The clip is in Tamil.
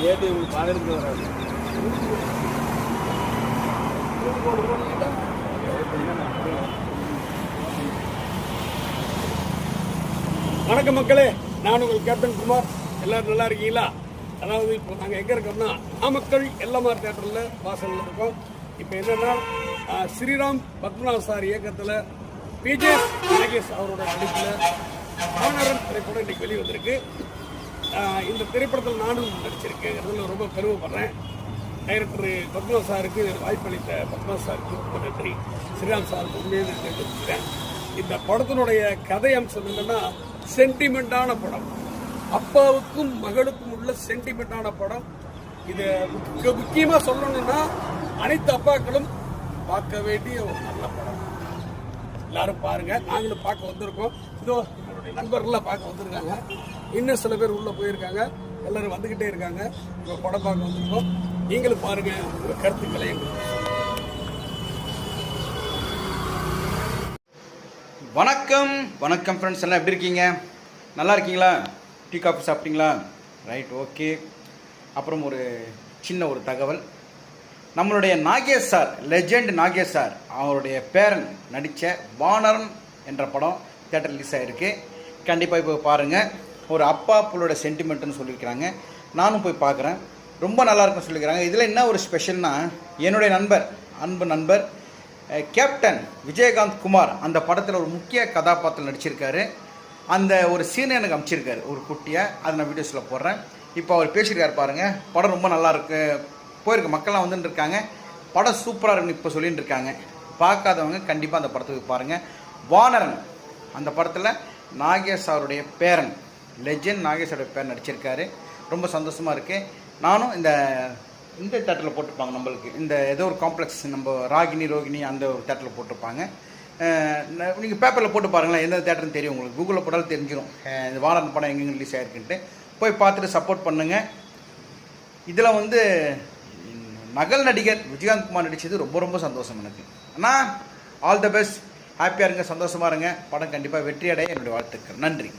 ஏது உங்களுக்கு பலருக்கு வராது. வணக்கம் மக்களே, நான் உங்கள் கேப்டன் குமார். எல்லாரும் நல்லா இருக்கீங்களா? அதாவது இப்போ நாங்கள் எங்கே இருக்கோம்னா நாமக்கல் எல்எம்ஆர் தியேட்டரில் வாசலில் இருக்கோம். இப்போ என்னென்னா ஸ்ரீராம் பத்மநாப சார் இயக்கத்தில் பிஜே நாகேஷ் அவரோட நடிப்பில் வானரன் திரைப்படம் இன்றைக்கி வெளியே வந்திருக்கு. இந்த திரைப்படத்தில் நானும் நடிச்சிருக்கேங்கிறதுல ரொம்ப பெருமைப்படுறேன். டைரக்டர் பத்மநாப சாருக்கு வாய்ப்பளித்த பத்மநாப சாருக்கு ரொம்ப நன்றி. ஸ்ரீராம் சாருக்கு உண்மையை தெரிவிச்சுக்கிறேன். இந்த படத்தினுடைய கதை அம்சம் என்னென்னா சென்டிமெண்டான படம். அப்பாவுக்கும் மகளுக்கும் உள்ள சென்டிமெண்டான படம். இது முக்கியமாக சொல்லணும்னா அனைத்து அப்பாக்களும் பார்க்க வேண்டிய ஒரு நல்ல படம். எல்லாரும் பாருங்க. நாங்களும் பார்க்க வந்திருக்கோம். இதோ என்னுடைய நண்பர்கள்லாம் பார்க்க வந்திருக்காங்க. இன்னும் சில பேர் உள்ள போயிருக்காங்க. எல்லாரும் வந்துகிட்டே இருக்காங்க. இப்போ படம் பார்க்க வந்திருக்கோம். நீங்களும் பாருங்க. உங்க கருத்துக்களை வணக்கம் வணக்கம் ஃப்ரெண்ட்ஸ், எல்லாம் எப்படி இருக்கீங்க? நல்லா இருக்கீங்களா? டீ காஃபி சாப்பிட்டீங்களா? Right, okay. அப்புறம் ஒரு சின்ன ஒரு தகவல். நம்மளுடைய Nagesh sir, legend Nagesh sir அவருடைய பேரன் நடித்த வானரன் என்ற படம் தியேட்டர் ரிலீஸ் ஆகிருக்கு. கண்டிப்பாக இப்போ பாருங்கள். ஒரு அப்பா புள்ளோட சென்டிமெண்ட்டுன்னு சொல்லியிருக்கிறாங்க. நானும் போய் பார்க்குறேன். ரொம்ப நல்லாயிருக்குன்னு சொல்லியிருக்கிறாங்க. இதில் என்ன ஒரு ஸ்பெஷல்னா, என்னுடைய நண்பர், அன்பு நண்பர் கேப்டன் விஜயகாந்த் குமார் அந்த படத்தில் ஒரு முக்கிய கதாபாத்திரம் நடிச்சிருக்காரு. அந்த ஒரு சீனை எனக்கு அமைச்சிருக்காரு, ஒரு குட்டியாக. அதை நான் வீடியோஸில் போடுறேன். இப்போ அவர் பேசியிருக்காரு பாருங்கள். படம் ரொம்ப நல்லாயிருக்கு, போயிருக்கு, மக்கள்லாம் வந்துட்டு இருக்காங்க. படம் சூப்பராக இருக்குன்னு இப்போ சொல்லிட்டு இருக்காங்க. பார்க்காதவங்க கண்டிப்பாக அந்த படத்துக்கு பாருங்கள். வானரன் அந்த படத்தில் நாகேஷ் அவருடைய பேரன், லெஜெண்ட் நாகேஷ் அவருடைய பேரன் நடிச்சிருக்காரு. ரொம்ப சந்தோஷமாக இருக்குது. நானும் இந்த தேட்டரில் போட்டிருப்பாங்க. நம்மளுக்கு இந்த ஏதோ ஒரு காம்ப்ளெக்ஸ், நம்ம ரோகிணி அந்த ஒரு தேட்டரில் போட்டிருப்பாங்க. நீங்கள் பேப்பரில் போட்டு பாருங்களேன், எந்த தேட்டர்னு தெரியும் உங்களுக்கு. கூகுளில் போட்டாலும் தெரிஞ்சிடும் இந்த வானரன் படம் எங்கெங்கே ரிலீஸ் ஆகிருக்குன்ட்டு. போய் பார்த்துட்டு சப்போர்ட் பண்ணுங்கள். இதில் நகல் நடிகர் விஜயகாந்த் குமார் நடித்தது ரொம்ப ரொம்ப சந்தோஷம் எனக்கு. ஆனால் ஆல் த பெஸ்ட். ஹாப்பியாக இருங்க, சந்தோஷமாக இருங்க. படம் கண்டிப்பாக வெற்றி அடைய என்னுடைய வாழ்த்துக்கள். நன்றி.